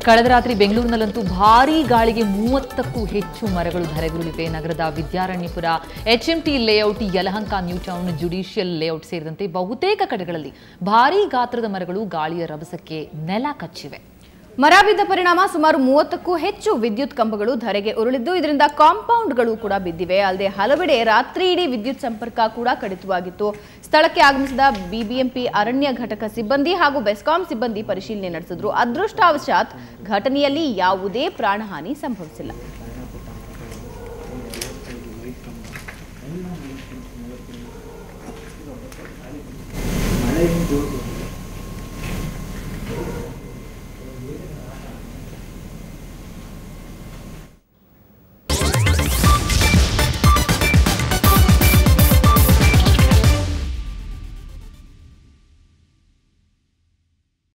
ಕಳೆದ ರಾತ್ರಿ ಬೆಂಗಳೂರಿನಲ್ಲಂತೂ ಭಾರೀ ಗಾಳಿಗೆ 30ಕ್ಕೂ ಹೆಚ್ಚು ಮರಗಳು ಧರೆಗುರುಳಿವೆ. ನಗರದ Vidyaranyapura, HMT layout, Yelahanka new town, judicial layout ಸೇರಿದಂತೆ ಬಹುತೇಕ ಕಡೆಗಳಲ್ಲಿ ಭಾರೀ ಗಾತ್ರದ ಮರಗಳು ಗಾಳಿಯ ರಭಸಕ್ಕೆ ನೆಲ ಕಚ್ಚಿವೆ. ಮರ ಬಿದ್ದ ಪರಿಣಾಮ ಸುಮಾರು 30ಕ್ಕೂ ಹೆಚ್ಚು ವಿದ್ಯುತ್ ಕಂಬಗಳು ಧರೆಗೆ ಉರುಳಿದ್ದು, ಇದರಿಂದ ಕಾಂಪೌಂಡ್ಗಳು ಕೂಡ ಬಿದ್ದಿವೆ. ಅಲ್ಲದೆ ಹಲವೆಡೆ ರಾತ್ರಿ ಇಡೀ ವಿದ್ಯುತ್ ಸಂಪರ್ಕ ಕೂಡ ಕಡಿತವಾಗಿತ್ತು. ಸ್ಥಳಕ್ಕೆ ಆಗಮಿಸಿದ ಬಿಬಿಎಂಪಿ ಅರಣ್ಯ ಘಟಕ ಸಿಬ್ಬಂದಿ ಹಾಗೂ ಬೆಸ್ಕಾಂ ಸಿಬ್ಬಂದಿ ಪರಿಶೀಲನೆ ನಡೆಸಿದ್ರು. ಅದೃಷ್ಟವಶಾತ್ ಘಟನೆಯಲ್ಲಿ ಯಾವುದೇ ಪ್ರಾಣಹಾನಿ ಸಂಭವಿಸಿಲ್ಲ. ಮಳೆ